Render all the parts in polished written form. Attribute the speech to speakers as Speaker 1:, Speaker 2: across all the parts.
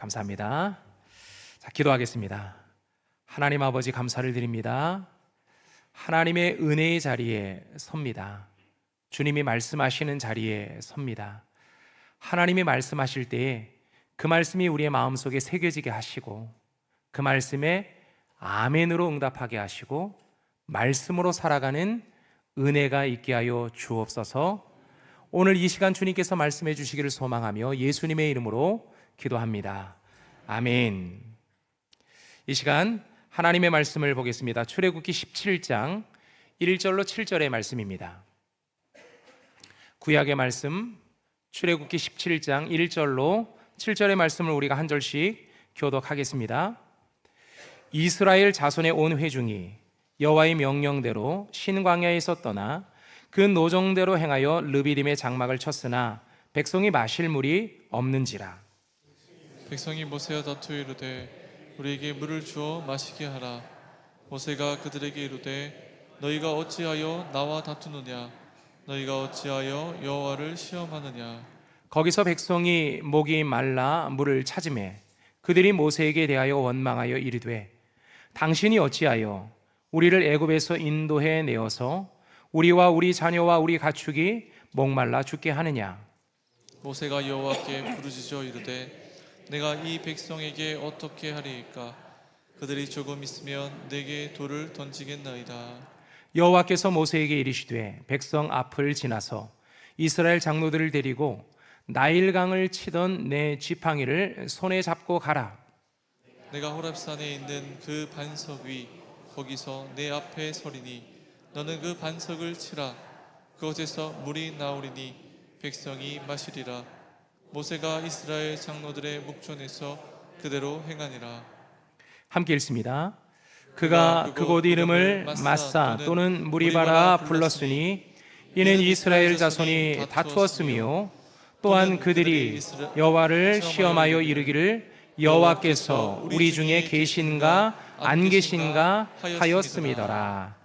Speaker 1: 감사합니다. 자, 기도하겠습니다. 하나님 아버지 감사를 드립니다. 하나님의 은혜의 자리에 섭니다. 주님이 말씀하시는 자리에 섭니다. 하나님이 말씀하실 때에 그 말씀이 우리의 마음속에 새겨지게 하시고 그 말씀에 아멘으로 응답하게 하시고 말씀으로 살아가는 은혜가 있게 하여 주옵소서. 오늘 이 시간 주님께서 말씀해 주시기를 소망하며 예수님의 이름으로 기도합니다. 아멘. 이 시간 하나님의 말씀을 보겠습니다. 출애굽기 17장 1절로 7절의 말씀입니다. 구약의 말씀 출애굽기 17장 1절로 7절의 말씀을 우리가 한 절씩 교독하겠습니다. 이스라엘 자손의 온 회중이 여호와의 명령대로 신광야에서 떠나 그 노정대로 행하여 르비딤의 장막을 쳤으나 백성이 마실 물이 없는지라.
Speaker 2: 백성이 모세와 다투어 이르되 우리에게 물을 주어 마시게 하라. 모세가 그들에게 이르되 너희가 어찌하여 나와 다투느냐? 너희가 어찌하여 여호와를 시험하느냐? 거기서
Speaker 1: 백성이 목이 말라 물을 찾으매 그들이 모세에게 대하여 원망하여 이르되 당신이 어찌하여 우리를 애굽에서 인도해 내어서 우리와 우리 자녀와 우리 가축이 목말라 죽게 하느냐?
Speaker 2: 모세가 여호와께 부르짖어 이르되 내가 이 백성에게 어떻게 하리이까? 그들이 조금 있으면 내게 돌을 던지겠나이다.
Speaker 1: 여호와께서 모세에게 이르시되 백성 앞을 지나서 이스라엘 장로들을 데리고 나일강을 치던 내 지팡이를 손에 잡고 가라.
Speaker 2: 내가 호렙산에 있는 그 반석 위 거기서 내 앞에 서리니 너는 그 반석을 치라. 그곳에서 물이 나오리니 백성이 마시리라. 모세가 이스라엘 장로들의 목전에서 그대로 행하니라.
Speaker 1: 함께 읽습니다. 그가 그곳 이름을 마사 또는 무리바라 불렀으니 이는 이스라엘 자손이 다투었으며 또한 그들이 여호와를 시험하여 이르기를 여호와께서 우리 중에 계신가 안 계신가 하였음이더라.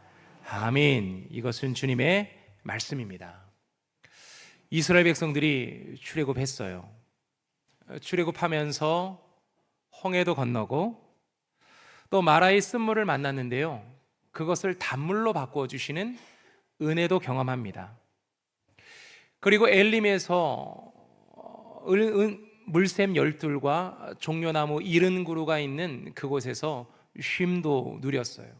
Speaker 1: 아멘. 이것은 주님의 말씀입니다. 이스라엘 백성들이 출애굽했어요. 출애굽하면서 홍해도 건너고 또 마라의 쓴물을 만났는데요, 그것을 단물로 바꾸어 주시는 은혜도 경험합니다. 그리고 엘림에서 물샘 12과 종려나무 70그루가 있는 그곳에서 쉼도 누렸어요.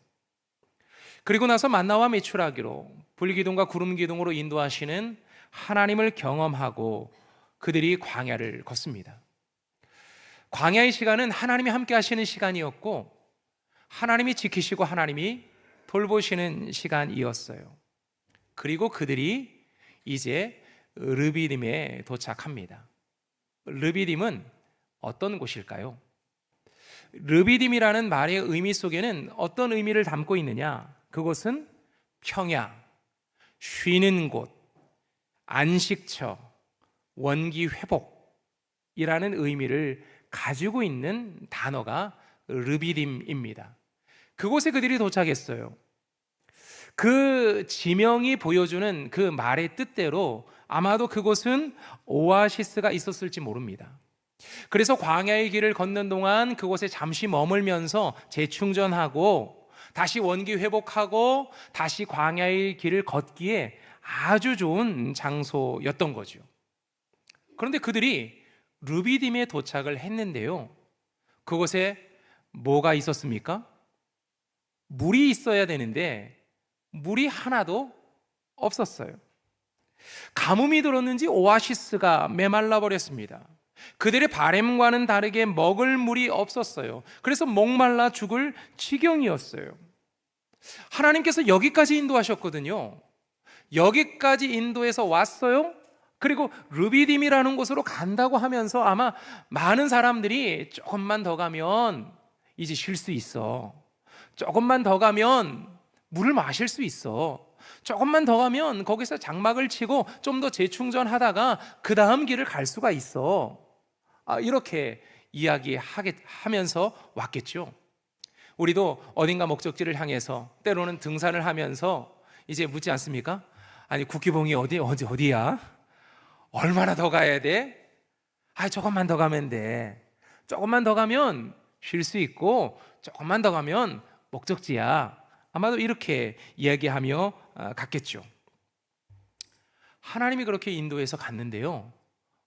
Speaker 1: 그리고 나서 만나와 메추라기로 불기둥과 구름기둥으로 인도하시는 하나님을 경험하고 그들이 광야를 걷습니다. 광야의 시간은 하나님이 함께 하시는 시간이었고 하나님이 지키시고 하나님이 돌보시는 시간이었어요. 그리고 그들이 이제 르비딤에 도착합니다. 르비딤은 어떤 곳일까요? 르비딤이라는 말의 의미 속에는 어떤 의미를 담고 있느냐? 그곳은 평야, 쉬는 곳, 안식처, 원기 회복이라는 의미를 가지고 있는 단어가 르비딤입니다. 그곳에 그들이 도착했어요. 그 지명이 보여주는 그 말의 뜻대로 아마도 그곳은 오아시스가 있었을지 모릅니다. 그래서 광야의 길을 걷는 동안 그곳에 잠시 머물면서 재충전하고 다시 원기 회복하고 다시 광야의 길을 걷기에 아주 좋은 장소였던 거죠. 그런데 그들이 르비딤에 도착을 했는데요, 그곳에 뭐가 있었습니까? 물이 있어야 되는데 물이 하나도 없었어요. 가뭄이 들었는지 오아시스가 메말라 버렸습니다. 그들의 바램과는 다르게 먹을 물이 없었어요. 그래서 목말라 죽을 지경이었어요. 하나님께서 여기까지 인도하셨거든요. 여기까지 인도해서 왔어요. 그리고 르비딤이라는 곳으로 간다고 하면서 아마 많은 사람들이 조금만 더 가면 이제 쉴 수 있어, 조금만 더 가면 물을 마실 수 있어, 조금만 더 가면 거기서 장막을 치고 좀 더 재충전하다가 그 다음 길을 갈 수가 있어, 이렇게 이야기하면서 왔겠죠. 우리도 어딘가 목적지를 향해서 때로는 등산을 하면서 이제 묻지 않습니까? 아니 국기봉이 어디야? 얼마나 더 가야 돼? 조금만 더 가면 돼. 조금만 더 가면 쉴 수 있고 조금만 더 가면 목적지야. 아마도 이렇게 이야기하며 갔겠죠. 하나님이 그렇게 인도해서 갔는데요,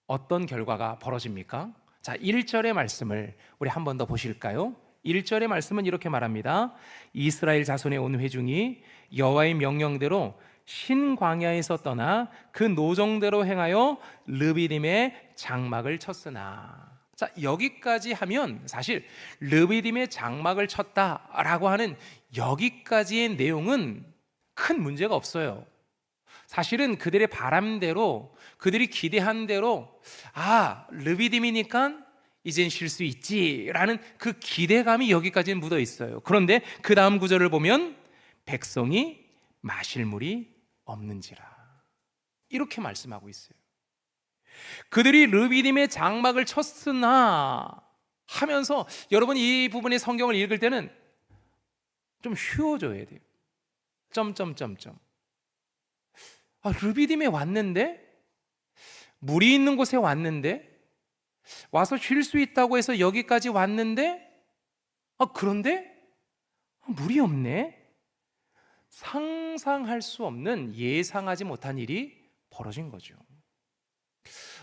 Speaker 1: 어떤 결과가 벌어집니까? 자, 1절의 말씀을 우리 한 번 더 보실까요? 1절의 말씀은 이렇게 말합니다. 이스라엘 자손의 온 회중이 여호와의 명령대로 신광야에서 떠나 그 노정대로 행하여 르비딤의 장막을 쳤으나. 자, 여기까지 하면 사실 르비딤의 장막을 쳤다라고 하는 여기까지의 내용은 큰 문제가 없어요. 사실은 그들의 바람대로, 그들이 기대한 대로, 르비딤이니까 이젠 쉴 수 있지라는 그 기대감이 여기까지는 묻어 있어요. 그런데 그 다음 구절을 보면 백성이 마실 물이 없는지라, 이렇게 말씀하고 있어요. 그들이 르비딤의 장막을 쳤으나 하면서, 여러분 이 부분의 성경을 읽을 때는 좀 쉬워져야 돼요. 르비딤에 왔는데, 물이 있는 곳에 왔는데, 와서 쉴 수 있다고 해서 여기까지 왔는데, 그런데 물이 없네. 상상할 수 없는, 예상하지 못한 일이 벌어진 거죠.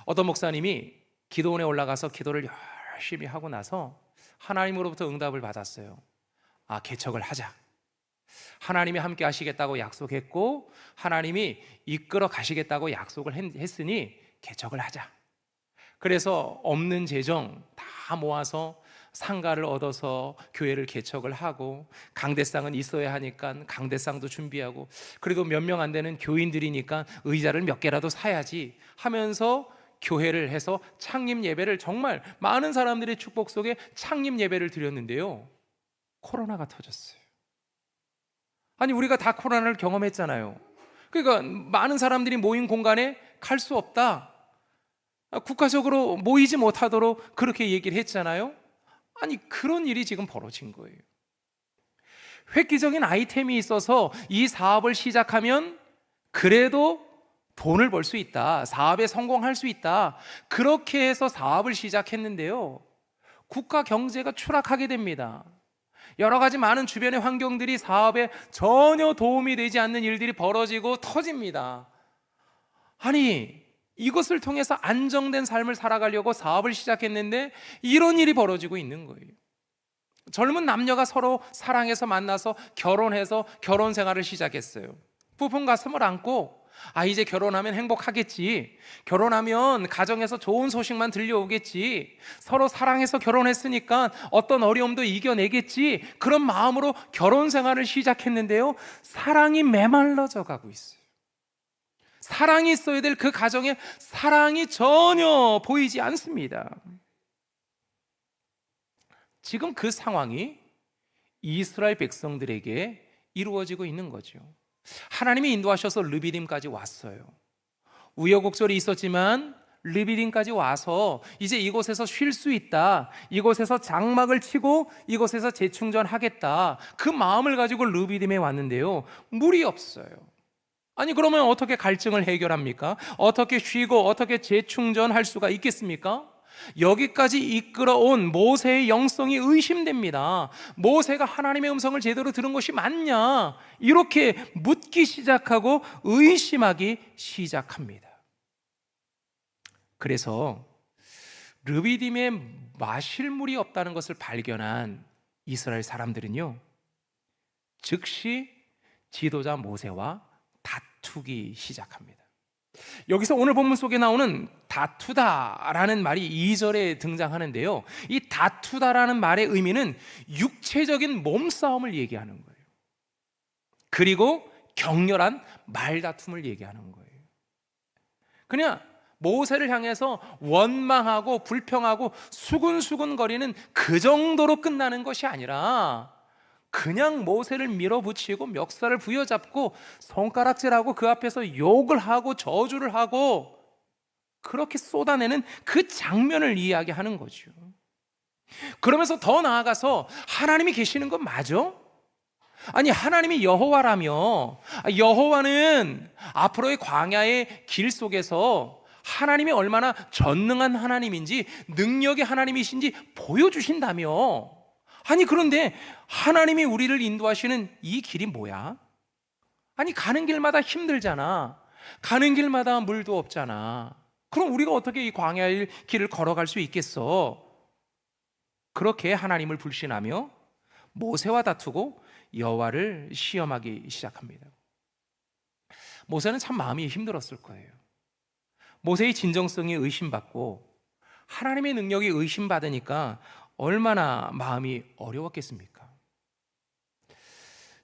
Speaker 1: 어떤 목사님이 기도원에 올라가서 기도를 열심히 하고 나서 하나님으로부터 응답을 받았어요. 개척을 하자. 하나님이 함께 하시겠다고 약속했고 하나님이 이끌어 가시겠다고 약속을 했으니 개척을 하자. 그래서 없는 재정 다 모아서 상가를 얻어서 교회를 개척을 하고, 강대상은 있어야 하니까 강대상도 준비하고, 그래도 몇 명 안 되는 교인들이니까 의자를 몇 개라도 사야지 하면서 교회를 해서 창립 예배를, 정말 많은 사람들의 축복 속에 창립 예배를 드렸는데요, 코로나가 터졌어요. 우리가 다 코로나를 경험했잖아요. 그러니까 많은 사람들이 모인 공간에 갈 수 없다, 국가적으로 모이지 못하도록 그렇게 얘기를 했잖아요. 그런 일이 지금 벌어진 거예요. 획기적인 아이템이 있어서 이 사업을 시작하면 그래도 돈을 벌 수 있다, 사업에 성공할 수 있다, 그렇게 해서 사업을 시작했는데요, 국가 경제가 추락하게 됩니다. 여러 가지 많은 주변의 환경들이 사업에 전혀 도움이 되지 않는 일들이 벌어지고 터집니다. 이것을 통해서 안정된 삶을 살아가려고 사업을 시작했는데 이런 일이 벌어지고 있는 거예요. 젊은 남녀가 서로 사랑해서 만나서 결혼해서 결혼 생활을 시작했어요. 부푼 가슴을 안고 이제 결혼하면 행복하겠지, 결혼하면 가정에서 좋은 소식만 들려오겠지, 서로 사랑해서 결혼했으니까 어떤 어려움도 이겨내겠지, 그런 마음으로 결혼 생활을 시작했는데요, 사랑이 메말라져 가고 있어요. 사랑이 있어야 될 그 가정에 사랑이 전혀 보이지 않습니다. 지금 그 상황이 이스라엘 백성들에게 이루어지고 있는 거죠. 하나님이 인도하셔서 르비딤까지 왔어요. 우여곡절이 있었지만 르비딤까지 와서 이제 이곳에서 쉴 수 있다, 이곳에서 장막을 치고 이곳에서 재충전하겠다, 그 마음을 가지고 르비딤에 왔는데요, 물이 없어요. 그러면 어떻게 갈증을 해결합니까? 어떻게 쉬고 어떻게 재충전할 수가 있겠습니까? 여기까지 이끌어온 모세의 영성이 의심됩니다. 모세가 하나님의 음성을 제대로 들은 것이 맞냐? 이렇게 묻기 시작하고 의심하기 시작합니다. 그래서 르비딤에 마실 물이 없다는 것을 발견한 이스라엘 사람들은요, 즉시 지도자 모세와 다투기 시작합니다. 여기서 오늘 본문 속에 나오는 다투다라는 말이 2절에 등장하는데요, 이 다투다라는 말의 의미는 육체적인 몸싸움을 얘기하는 거예요. 그리고 격렬한 말다툼을 얘기하는 거예요. 그냥 모세를 향해서 원망하고 불평하고 수군수군거리는 그 정도로 끝나는 것이 아니라 그냥 모세를 밀어붙이고 멱살을 부여잡고 손가락질하고 그 앞에서 욕을 하고 저주를 하고 그렇게 쏟아내는 그 장면을 이야기하는 거죠. 그러면서 더 나아가서 하나님이 계시는 건 맞아? 하나님이 여호와라며, 여호와는 앞으로의 광야의 길 속에서 하나님이 얼마나 전능한 하나님인지, 능력의 하나님이신지 보여주신다며. 아니, 그런데 하나님이 우리를 인도하시는 이 길이 뭐야? 아니, 가는 길마다 힘들잖아. 가는 길마다 물도 없잖아. 그럼 우리가 어떻게 이 광야의 길을 걸어갈 수 있겠어? 그렇게 하나님을 불신하며 모세와 다투고 여호와를 시험하기 시작합니다. 모세는 참 마음이 힘들었을 거예요. 모세의 진정성이 의심받고 하나님의 능력이 의심받으니까 얼마나 마음이 어려웠겠습니까?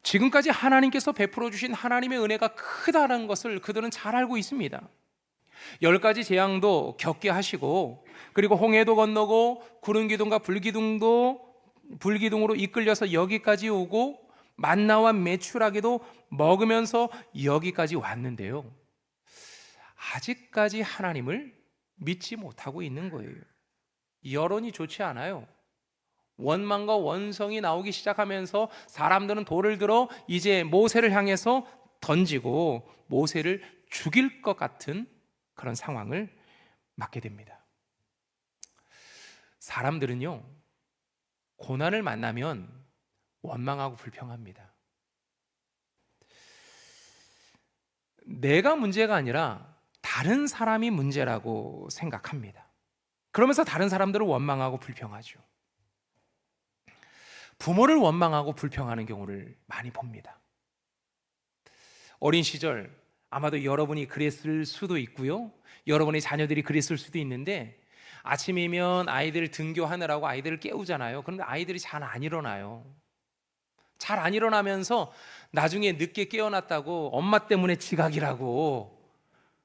Speaker 1: 지금까지 하나님께서 베풀어 주신 하나님의 은혜가 크다는 것을 그들은 잘 알고 있습니다. 10가지 재앙도 겪게 하시고, 그리고 홍해도 건너고 구름 기둥과 불기둥으로 이끌려서 여기까지 오고, 만나와 메추라기도 먹으면서 여기까지 왔는데요, 아직까지 하나님을 믿지 못하고 있는 거예요. 여론이 좋지 않아요. 원망과 원성이 나오기 시작하면서 사람들은 돌을 들어 이제 모세를 향해서 던지고 모세를 죽일 것 같은 그런 상황을 맞게 됩니다. 사람들은요, 고난을 만나면 원망하고 불평합니다. 내가 문제가 아니라 다른 사람이 문제라고 생각합니다. 그러면서 다른 사람들을 원망하고 불평하죠. 부모를 원망하고 불평하는 경우를 많이 봅니다. 어린 시절 아마도 여러분이 그랬을 수도 있고요, 여러분의 자녀들이 그랬을 수도 있는데, 아침이면 아이들 등교하느라고 아이들을 깨우잖아요. 그런데 아이들이 잘 안 일어나요. 잘 안 일어나면서 나중에 늦게 깨어났다고 엄마 때문에 지각이라고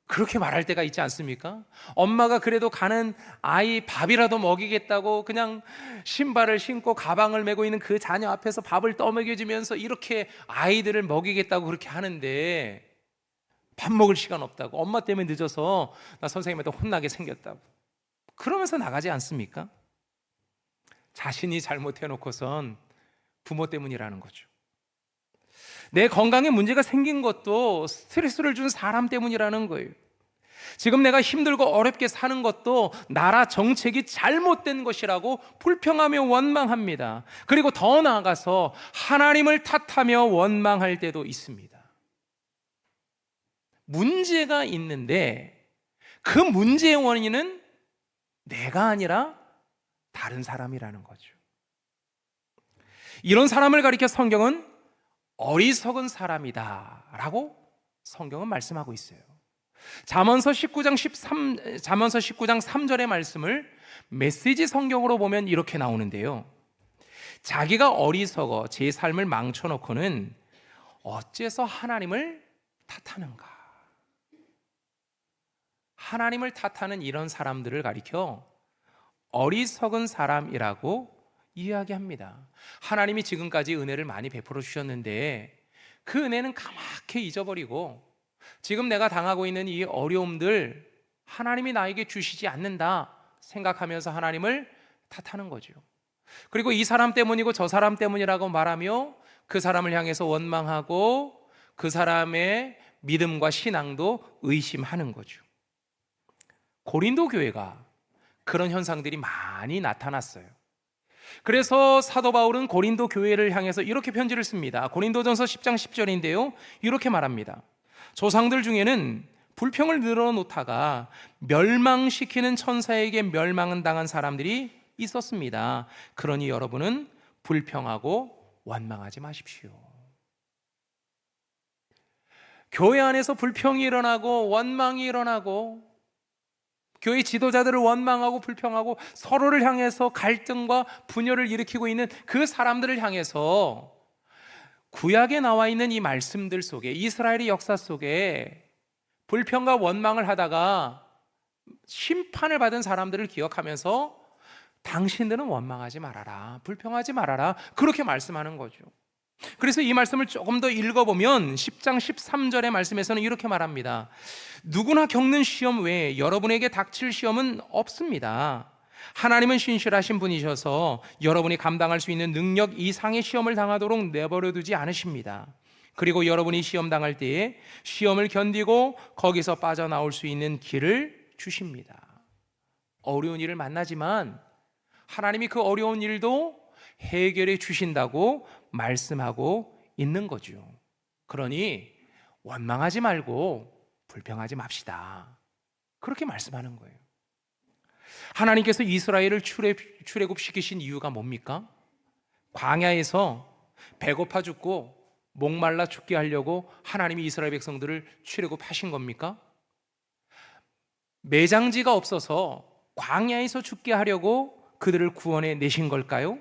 Speaker 1: 그렇게 말할 때가 있지 않습니까? 엄마가 그래도 가는 아이 밥이라도 먹이겠다고 그냥 신발을 신고 가방을 메고 있는 그 자녀 앞에서 밥을 떠먹여주면서 이렇게 아이들을 먹이겠다고 그렇게 하는데, 밥 먹을 시간 없다고, 엄마 때문에 늦어서 나 선생님한테 혼나게 생겼다고 그러면서 나가지 않습니까? 자신이 잘못해놓고선 부모 때문이라는 거죠. 내 건강에 문제가 생긴 것도 스트레스를 준 사람 때문이라는 거예요. 지금 내가 힘들고 어렵게 사는 것도 나라 정책이 잘못된 것이라고 불평하며 원망합니다. 그리고 더 나아가서 하나님을 탓하며 원망할 때도 있습니다. 문제가 있는데 그 문제의 원인은 내가 아니라 다른 사람이라는 거죠. 이런 사람을 가리켜 성경은 어리석은 사람이다 라고 성경은 말씀하고 있어요. 잠언서 19장 3절의 말씀을 메시지 성경으로 보면 이렇게 나오는데요, 자기가 어리석어 제 삶을 망쳐놓고는 어째서 하나님을 탓하는가. 하나님을 탓하는 이런 사람들을 가리켜 어리석은 사람이라고 이야기합니다. 하나님이 지금까지 은혜를 많이 베풀어 주셨는데 그 은혜는 까맣게 잊어버리고 지금 내가 당하고 있는 이 어려움들 하나님이 나에게 주시지 않는다 생각하면서 하나님을 탓하는 거죠. 그리고 이 사람 때문이고 저 사람 때문이라고 말하며 그 사람을 향해서 원망하고 그 사람의 믿음과 신앙도 의심하는 거죠. 고린도 교회가 그런 현상들이 많이 나타났어요. 그래서 사도 바울은 고린도 교회를 향해서 이렇게 편지를 씁니다. 고린도전서 10장 10절인데요, 이렇게 말합니다. 조상들 중에는 불평을 늘어놓다가 멸망시키는 천사에게 멸망을 당한 사람들이 있었습니다. 그러니 여러분은 불평하고 원망하지 마십시오. 교회 안에서 불평이 일어나고 원망이 일어나고 교회 지도자들을 원망하고 불평하고 서로를 향해서 갈등과 분열을 일으키고 있는 그 사람들을 향해서 구약에 나와 있는 이 말씀들 속에, 이스라엘의 역사 속에 불평과 원망을 하다가 심판을 받은 사람들을 기억하면서 당신들은 원망하지 말아라, 불평하지 말아라, 그렇게 말씀하는 거죠. 그래서 이 말씀을 조금 더 읽어보면 10장 13절의 말씀에서는 이렇게 말합니다. 누구나 겪는 시험 외에 여러분에게 닥칠 시험은 없습니다. 하나님은 신실하신 분이셔서 여러분이 감당할 수 있는 능력 이상의 시험을 당하도록 내버려 두지 않으십니다. 그리고 여러분이 시험 당할 때에 시험을 견디고 거기서 빠져나올 수 있는 길을 주십니다. 어려운 일을 만나지만 하나님이 그 어려운 일도 해결해 주신다고 말씀하고 있는 거죠. 그러니 원망하지 말고 불평하지 맙시다. 그렇게 말씀하는 거예요. 하나님께서 이스라엘을 출애굽시키신 이유가 뭡니까? 광야에서 배고파 죽고 목말라 죽게 하려고 하나님이 이스라엘 백성들을 출애굽하신 겁니까? 매장지가 없어서 광야에서 죽게 하려고 그들을 구원해 내신 걸까요?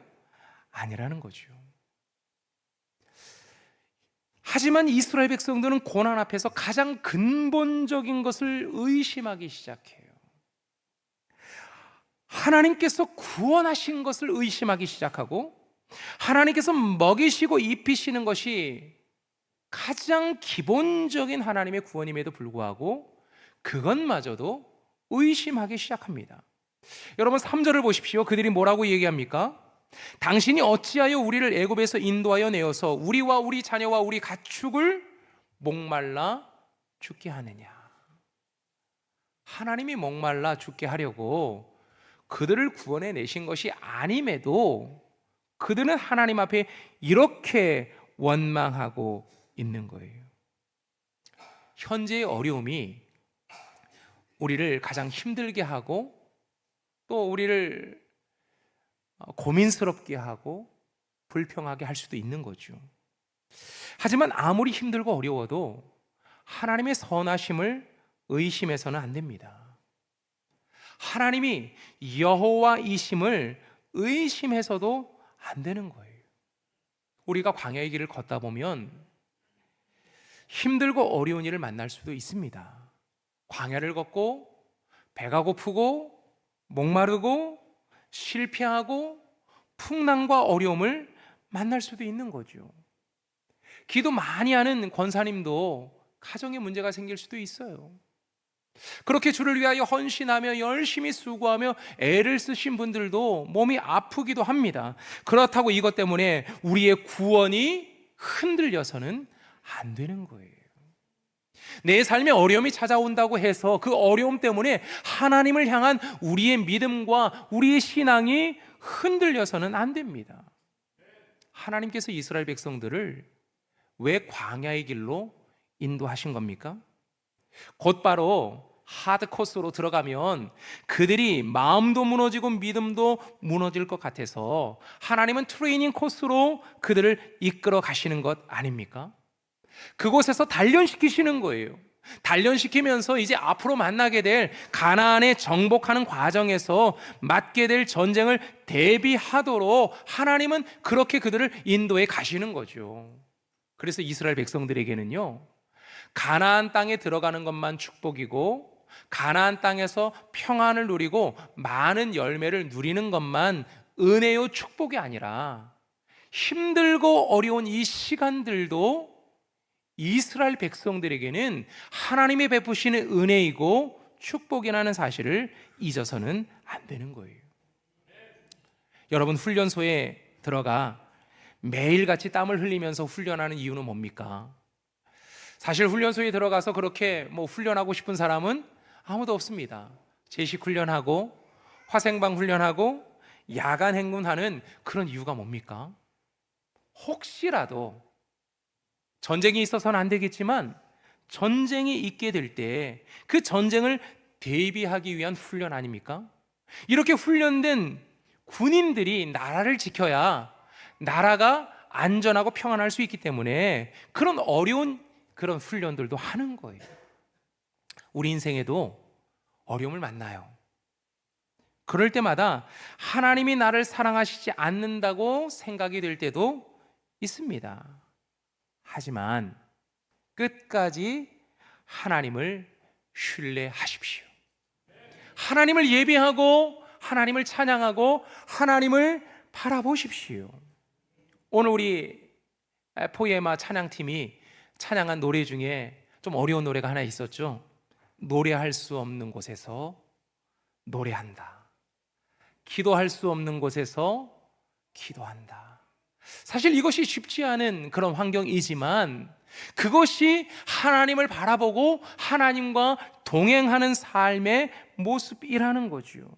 Speaker 1: 아니라는 거죠. 하지만 이스라엘 백성들은 고난 앞에서 가장 근본적인 것을 의심하기 시작해요. 하나님께서 구원하신 것을 의심하기 시작하고, 하나님께서 먹이시고 입히시는 것이 가장 기본적인 하나님의 구원임에도 불구하고 그것마저도 의심하기 시작합니다. 여러분 3절을 보십시오. 그들이 뭐라고 얘기합니까? 당신이 어찌하여 우리를 애굽에서 인도하여 내어서 우리와 우리 자녀와 우리 가축을 목말라 죽게 하느냐. 하나님이 목말라 죽게 하려고 그들을 구원해 내신 것이 아님에도 그들은 하나님 앞에 이렇게 원망하고 있는 거예요. 현재의 어려움이 우리를 가장 힘들게 하고 또 우리를 고민스럽게 하고 불평하게 할 수도 있는 거죠. 하지만 아무리 힘들고 어려워도 하나님의 선하심을 의심해서는 안 됩니다. 하나님이 여호와이심을 의심해서도 안 되는 거예요. 우리가 광야의 길을 걷다 보면 힘들고 어려운 일을 만날 수도 있습니다. 광야를 걷고 배가 고프고 목마르고 실패하고 풍랑과 어려움을 만날 수도 있는 거죠. 기도 많이 하는 권사님도 가정에 문제가 생길 수도 있어요. 그렇게 주를 위하여 헌신하며 열심히 수고하며 애를 쓰신 분들도 몸이 아프기도 합니다. 그렇다고 이것 때문에 우리의 구원이 흔들려서는 안 되는 거예요. 내 삶에 어려움이 찾아온다고 해서 그 어려움 때문에 하나님을 향한 우리의 믿음과 우리의 신앙이 흔들려서는 안 됩니다. 하나님께서 이스라엘 백성들을 왜 광야의 길로 인도하신 겁니까? 곧바로 하드 코스로 들어가면 그들이 마음도 무너지고 믿음도 무너질 것 같아서 하나님은 트레이닝 코스로 그들을 이끌어 가시는 것 아닙니까? 그곳에서 단련시키시는 거예요. 단련시키면서 이제 앞으로 만나게 될 가나안에 정복하는 과정에서 맞게 될 전쟁을 대비하도록 하나님은 그렇게 그들을 인도해 가시는 거죠. 그래서 이스라엘 백성들에게는요, 가나안 땅에 들어가는 것만 축복이고 가나안 땅에서 평안을 누리고 많은 열매를 누리는 것만 은혜요 축복이 아니라 힘들고 어려운 이 시간들도 이스라엘 백성들에게는 하나님이 베푸시는 은혜이고 축복이라는 사실을 잊어서는 안 되는 거예요. 여러분 훈련소에 들어가 매일같이 땀을 흘리면서 훈련하는 이유는 뭡니까? 사실 훈련소에 들어가서 그렇게 훈련하고 싶은 사람은 아무도 없습니다. 제식 훈련하고 화생방 훈련하고 야간 행군하는 그런 이유가 뭡니까? 혹시라도 전쟁이 있어서는 안 되겠지만 전쟁이 있게 될 때 그 전쟁을 대비하기 위한 훈련 아닙니까? 이렇게 훈련된 군인들이 나라를 지켜야 나라가 안전하고 평안할 수 있기 때문에 그런 어려운 그런 훈련들도 하는 거예요. 우리 인생에도 어려움을 만나요. 그럴 때마다 하나님이 나를 사랑하시지 않는다고 생각이 될 때도 있습니다. 하지만 끝까지 하나님을 신뢰하십시오. 하나님을 예배하고 하나님을 찬양하고 하나님을 바라보십시오. 오늘 우리 포에마 찬양팀이 찬양한 노래 중에 좀 어려운 노래가 하나 있었죠. 노래할 수 없는 곳에서 노래한다. 기도할 수 없는 곳에서 기도한다. 사실 이것이 쉽지 않은 그런 환경이지만 그것이 하나님을 바라보고 하나님과 동행하는 삶의 모습이라는 거죠.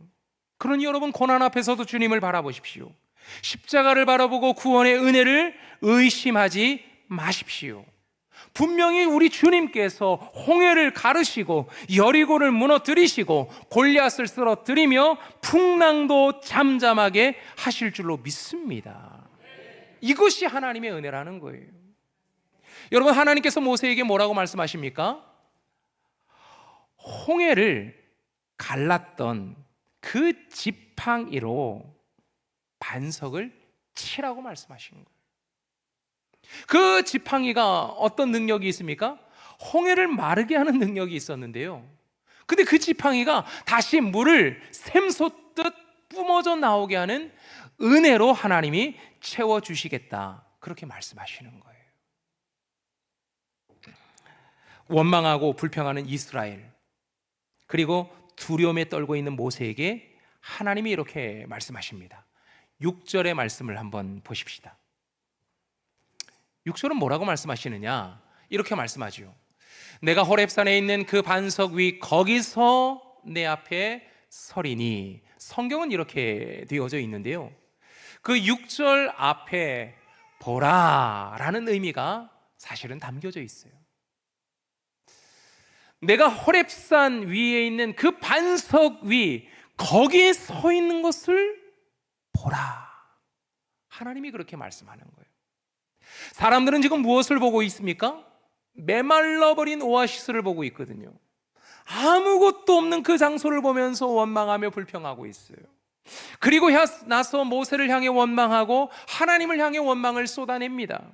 Speaker 1: 그러니 여러분, 고난 앞에서도 주님을 바라보십시오. 십자가를 바라보고 구원의 은혜를 의심하지 마십시오. 분명히 우리 주님께서 홍해를 가르시고 여리고를 무너뜨리시고 골리앗을 쓰러뜨리며 풍랑도 잠잠하게 하실 줄로 믿습니다. 이것이 하나님의 은혜라는 거예요. 여러분, 하나님께서 모세에게 뭐라고 말씀하십니까? 홍해를 갈랐던 그 지팡이로 반석을 치라고 말씀하시는 거예요. 그 지팡이가 어떤 능력이 있습니까? 홍해를 마르게 하는 능력이 있었는데요. 근데 그 지팡이가 다시 물을 샘솟듯 뿜어져 나오게 하는 은혜로 하나님이 채워주시겠다, 그렇게 말씀하시는 거예요. 원망하고 불평하는 이스라엘, 그리고 두려움에 떨고 있는 모세에게 하나님이 이렇게 말씀하십니다. 6절의 말씀을 한번 보십시다. 6절은 뭐라고 말씀하시느냐? 이렇게 말씀하죠. 내가 호렙산에 있는 그 반석 위 거기서 내 앞에 서리니. 성경은 이렇게 되어져 있는데요, 그 6절 앞에 보라라는 의미가 사실은 담겨져 있어요. 내가 호렙산 위에 있는 그 반석 위 거기에 서 있는 것을 보라. 하나님이 그렇게 말씀하는 거예요. 사람들은 지금 무엇을 보고 있습니까? 메말라버린 오아시스를 보고 있거든요. 아무것도 없는 그 장소를 보면서 원망하며 불평하고 있어요. 그리고 나서 모세를 향해 원망하고 하나님을 향해 원망을 쏟아냅니다.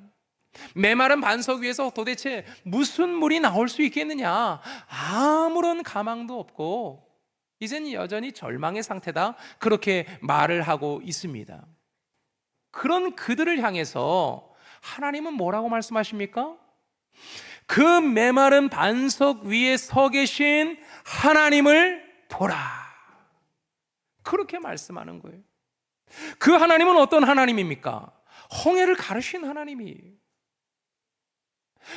Speaker 1: 메마른 반석 위에서 도대체 무슨 물이 나올 수 있겠느냐? 아무런 가망도 없고 이젠 여전히 절망의 상태다, 그렇게 말을 하고 있습니다. 그런 그들을 향해서 하나님은 뭐라고 말씀하십니까? 그 메마른 반석 위에 서 계신 하나님을 보라, 그렇게 말씀하는 거예요. 그 하나님은 어떤 하나님입니까? 홍해를 가르신 하나님이에요.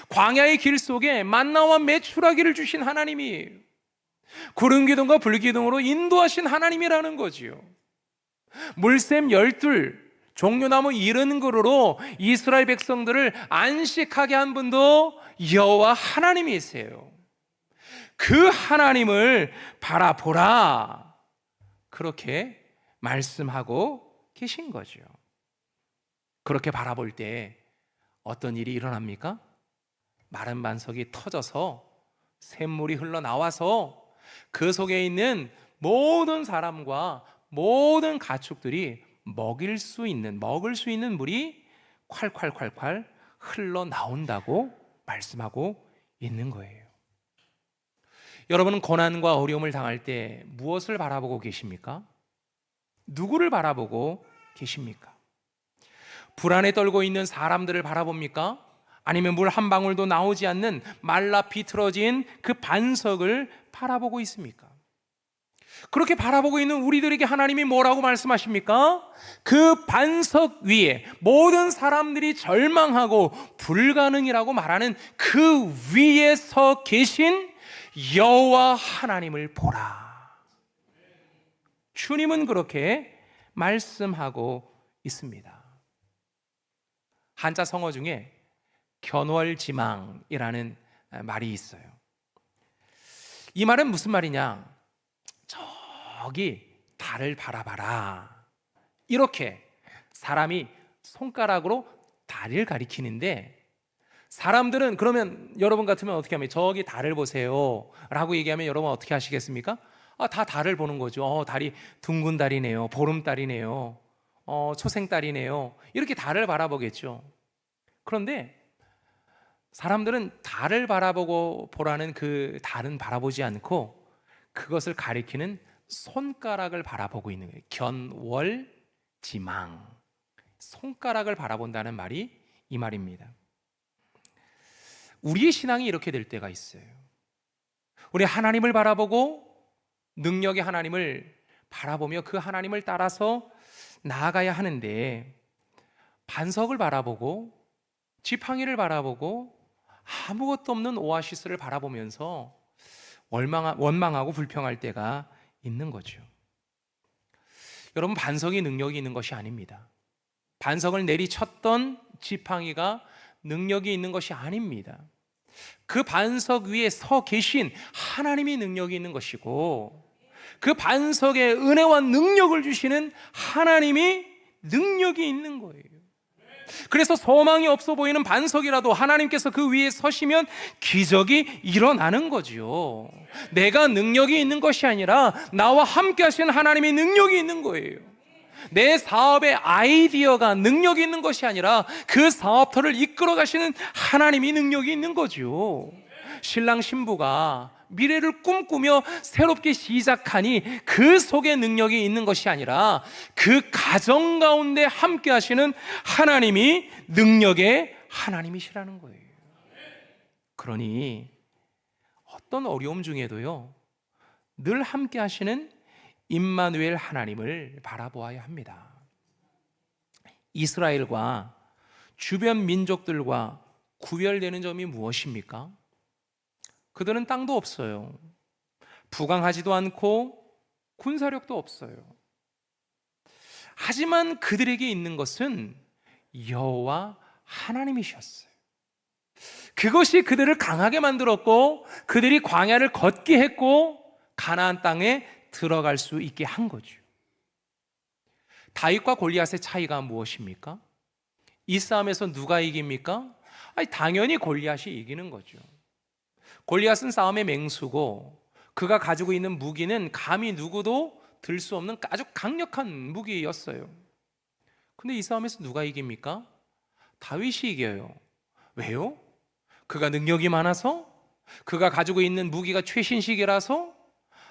Speaker 1: 광야의 길 속에 만나와 메추라기를 주신 하나님이에요. 구름 기둥과 불 기둥으로 인도하신 하나님이라는 거지요. 물샘 12 종려나무 70그루로 이스라엘 백성들을 안식하게 한 분도 여호와 하나님이세요. 그 하나님을 바라보라, 그렇게 말씀하고 계신 거죠. 그렇게 바라볼 때 어떤 일이 일어납니까? 마른 반석이 터져서 샘물이 흘러나와서 그 속에 있는 모든 사람과 모든 가축들이 먹을 수 있는 물이 콸콸콸콸 흘러나온다고 말씀하고 있는 거예요. 여러분은 고난과 어려움을 당할 때 무엇을 바라보고 계십니까? 누구를 바라보고 계십니까? 불안에 떨고 있는 사람들을 바라봅니까? 아니면 물 한 방울도 나오지 않는 말라 비틀어진 그 반석을 바라보고 있습니까? 그렇게 바라보고 있는 우리들에게 하나님이 뭐라고 말씀하십니까? 그 반석 위에 모든 사람들이 절망하고 불가능이라고 말하는 그 위에 서 계신 여호와 하나님을 보라. 주님은 그렇게 말씀하고 있습니다. 한자 성어 중에 견월지망이라는 말이 있어요. 이 말은 무슨 말이냐? 저기 달을 바라봐라, 이렇게 사람이 손가락으로 달을 가리키는데, 사람들은 그러면 여러분 같으면 어떻게 하면 저기 달을 보세요 라고 얘기하면 여러분 어떻게 하시겠습니까? 다 달을 보는 거죠. 달이 둥근 달이네요, 보름달이네요, 초생달이네요, 이렇게 달을 바라보겠죠. 그런데 사람들은 달을 보라는 그 달은 바라보지 않고 그것을 가리키는 손가락을 바라보고 있는 거예요. 견월지망, 손가락을 바라본다는 말이 이 말입니다. 우리의 신앙이 이렇게 될 때가 있어요. 우리 하나님을 바라보고 능력의 하나님을 바라보며 그 하나님을 따라서 나아가야 하는데, 반석을 바라보고 지팡이를 바라보고 아무것도 없는 오아시스를 바라보면서 원망하고 불평할 때가 있는 거죠. 여러분, 반석이 능력이 있는 것이 아닙니다. 반석을 내리쳤던 지팡이가 능력이 있는 것이 아닙니다. 그 반석 위에 서 계신 하나님이 능력이 있는 것이고, 그 반석에 은혜와 능력을 주시는 하나님이 능력이 있는 거예요. 그래서 소망이 없어 보이는 반석이라도 하나님께서 그 위에 서시면 기적이 일어나는 거죠. 내가 능력이 있는 것이 아니라 나와 함께 하시는 하나님이 능력이 있는 거예요. 내 사업의 아이디어가 능력이 있는 것이 아니라 그 사업터를 이끌어 가시는 하나님이 능력이 있는 거죠. 신랑 신부가 미래를 꿈꾸며 새롭게 시작하니 그 속에 능력이 있는 것이 아니라 그 가정 가운데 함께 하시는 하나님이 능력의 하나님이시라는 거예요. 그러니 어떤 어려움 중에도요, 늘 함께 하시는 임마누엘 하나님을 바라보아야 합니다. 이스라엘과 주변 민족들과 구별되는 점이 무엇입니까? 그들은 땅도 없어요. 부강하지도 않고 군사력도 없어요. 하지만 그들에게 있는 것은 여호와 하나님이셨어요. 그것이 그들을 강하게 만들었고, 그들이 광야를 걷게 했고, 가나안 땅에 들어갈 수 있게 한 거죠. 다윗과 골리앗의 차이가 무엇입니까? 이 싸움에서 누가 이깁니까? 당연히 골리앗이 이기는 거죠. 골리앗은 싸움의 맹수고, 그가 가지고 있는 무기는 감히 누구도 들 수 없는 아주 강력한 무기였어요. 근데 이 싸움에서 누가 이깁니까? 다윗이 이겨요. 왜요? 그가 능력이 많아서? 그가 가지고 있는 무기가 최신식이라서?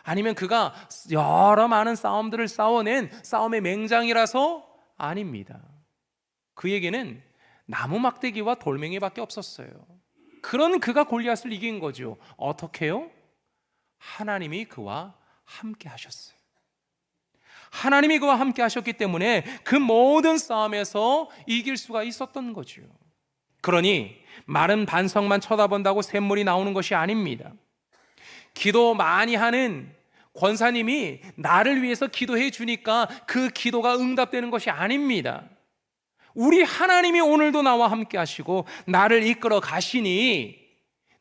Speaker 1: 아니면 그가 여러 많은 싸움들을 싸워낸 싸움의 맹장이라서? 아닙니다. 그에게는 나무 막대기와 돌멩이밖에 없었어요. 그런 그가 골리앗을 이긴 거죠. 어떻게요? 하나님이 그와 함께 하셨어요. 하나님이 그와 함께 하셨기 때문에 그 모든 싸움에서 이길 수가 있었던 거죠. 그러니 마른 반석만 쳐다본다고 샘물이 나오는 것이 아닙니다. 기도 많이 하는 권사님이 나를 위해서 기도해 주니까 그 기도가 응답되는 것이 아닙니다. 우리 하나님이 오늘도 나와 함께 하시고 나를 이끌어 가시니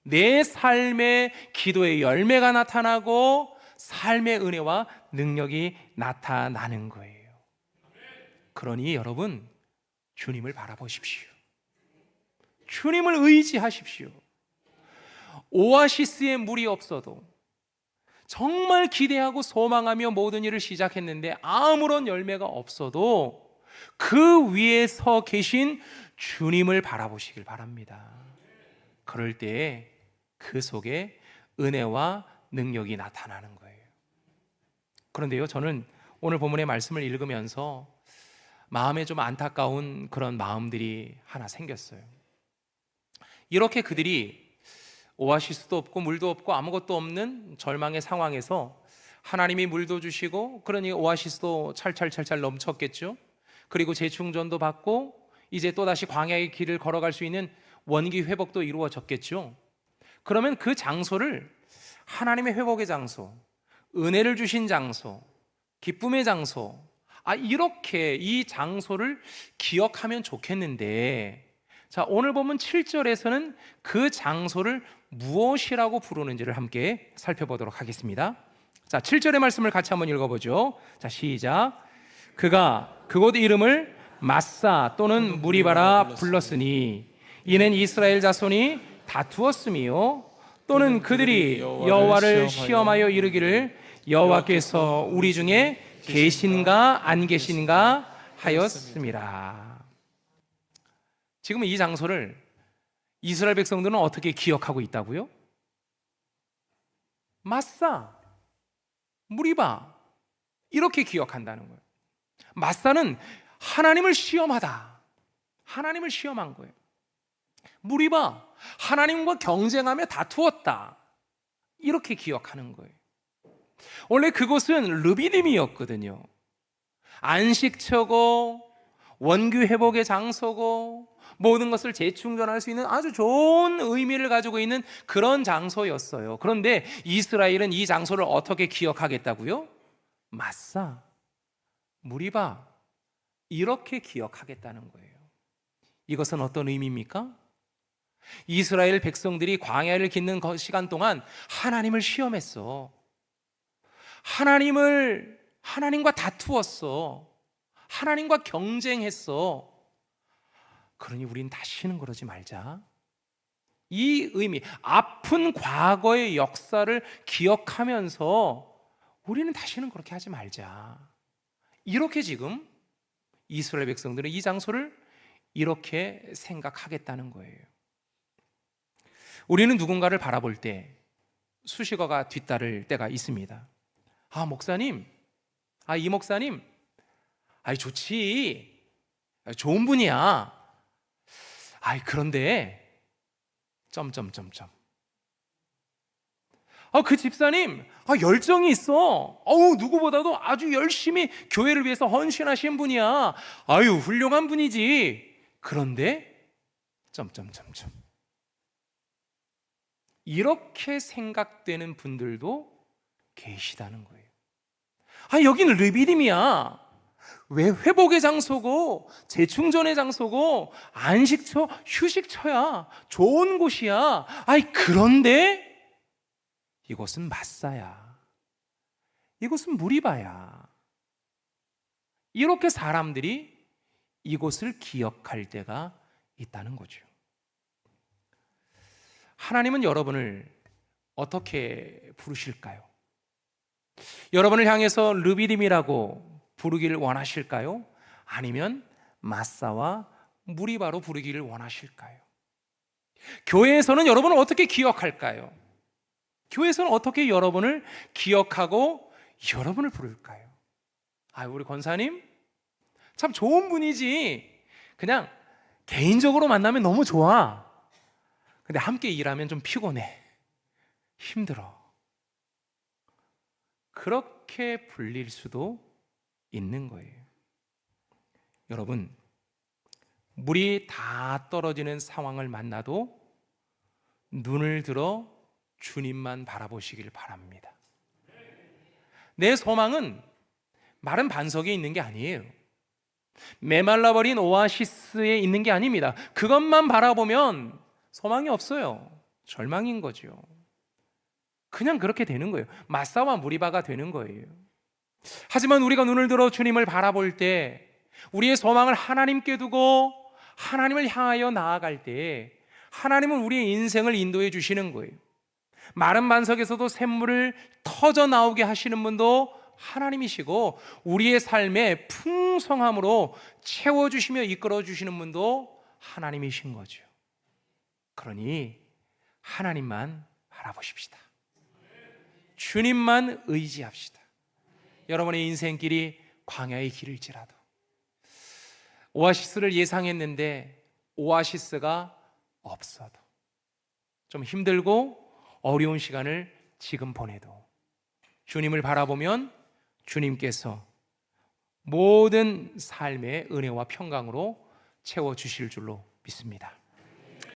Speaker 1: 내 삶의 기도의 열매가 나타나고 삶의 은혜와 능력이 나타나는 거예요. 그러니 여러분, 주님을 바라보십시오. 주님을 의지하십시오. 오아시스에 물이 없어도, 정말 기대하고 소망하며 모든 일을 시작했는데 아무런 열매가 없어도 그 위에 서 계신 주님을 바라보시길 바랍니다. 그럴 때 그 속에 은혜와 능력이 나타나는 거예요. 그런데요, 저는 오늘 본문의 말씀을 읽으면서 마음에 좀 안타까운 그런 마음들이 하나 생겼어요. 이렇게 그들이 오아시스도 없고 물도 없고 아무것도 없는 절망의 상황에서 하나님이 물도 주시고, 그러니 오아시스도 찰찰찰찰 넘쳤겠죠. 그리고 재충전도 받고 이제 또다시 광야의 길을 걸어갈 수 있는 원기 회복도 이루어졌겠죠. 그러면 그 장소를 하나님의 회복의 장소, 은혜를 주신 장소, 기쁨의 장소, 이렇게 이 장소를 기억하면 좋겠는데, 자, 오늘 보면 7절에서는 그 장소를 무엇이라고 부르는지를 함께 살펴보도록 하겠습니다. 자, 7절의 말씀을 같이 한번 읽어보죠. 자, 시작. 그가 그곳 이름을 마사 또는 무리바라 불렀으니 이는 이스라엘 자손이 다투었으며, 또는 그들이 여호와를 시험하여 이르기를 여호와께서 우리 중에 계신가 안 계신가 하였습니다. 지금 이 장소를 이스라엘 백성들은 어떻게 기억하고 있다고요? 마사, 무리바, 이렇게 기억한다는 거예요. 마사는 하나님을 시험하다, 하나님을 시험한 거예요. 무리바, 하나님과 경쟁하며 다투었다, 이렇게 기억하는 거예요. 원래 그곳은 르비딤이었거든요. 안식처고 원규 회복의 장소고 모든 것을 재충전할 수 있는 아주 좋은 의미를 가지고 있는 그런 장소였어요. 그런데 이스라엘은 이 장소를 어떻게 기억하겠다고요? 마사, 무리바, 이렇게 기억하겠다는 거예요. 이것은 어떤 의미입니까? 이스라엘 백성들이 광야를 깃는 시간 동안 하나님을 시험했어. 하나님과 다투었어. 하나님과 경쟁했어. 그러니 우린 다시는 그러지 말자. 이 의미, 아픈 과거의 역사를 기억하면서 우리는 다시는 그렇게 하지 말자. 이렇게 지금 이스라엘 백성들은 이 장소를 이렇게 생각하겠다는 거예요. 우리는 누군가를 바라볼 때 수식어가 뒤따를 때가 있습니다. 아, 목사님, 이 목사님, 좋지, 좋은 분이야. 그런데 점점점점. 그 집사님, 열정이 있어. 누구보다도 아주 열심히 교회를 위해서 헌신하신 분이야. 훌륭한 분이지. 그런데 점점점점. 이렇게 생각되는 분들도 계시다는 거예요. 여기는 르비딤이야. 왜 회복의 장소고 재충전의 장소고 안식처, 휴식처야. 좋은 곳이야. 그런데 이곳은 마사야. 이곳은 무리바야. 이렇게 사람들이 이곳을 기억할 때가 있다는 거죠. 하나님은 여러분을 어떻게 부르실까요? 여러분을 향해서 르비딤이라고 부르기를 원하실까요? 아니면 마사와 무리바로 부르기를 원하실까요? 교회에서는 여러분을 어떻게 기억할까요? 교회에서는 어떻게 여러분을 기억하고 여러분을 부를까요? 우리 권사님 참 좋은 분이지. 그냥 개인적으로 만나면 너무 좋아. 근데 함께 일하면 좀 피곤해. 힘들어. 그렇게 불릴 수도 있는 거예요. 여러분, 물이 다 떨어지는 상황을 만나도 눈을 들어 주님만 바라보시길 바랍니다. 내 소망은 마른 반석에 있는 게 아니에요. 메말라버린 오아시스에 있는 게 아닙니다. 그것만 바라보면 소망이 없어요. 절망인 거죠. 그냥 그렇게 되는 거예요. 마사와 무리바가 되는 거예요. 하지만 우리가 눈을 들어 주님을 바라볼 때, 우리의 소망을 하나님께 두고 하나님을 향하여 나아갈 때 하나님은 우리의 인생을 인도해 주시는 거예요. 마른 반석에서도 샘물을 터져 나오게 하시는 분도 하나님이시고, 우리의 삶에 풍성함으로 채워주시며 이끌어주시는 분도 하나님이신 거죠. 그러니 하나님만 바라보십시다. 주님만 의지합시다. 여러분의 인생길이 광야의 길일지라도, 오아시스를 예상했는데 오아시스가 없어도, 좀 힘들고 어려운 시간을 지금 보내도 주님을 바라보면 주님께서 모든 삶의 은혜와 평강으로 채워주실 줄로 믿습니다.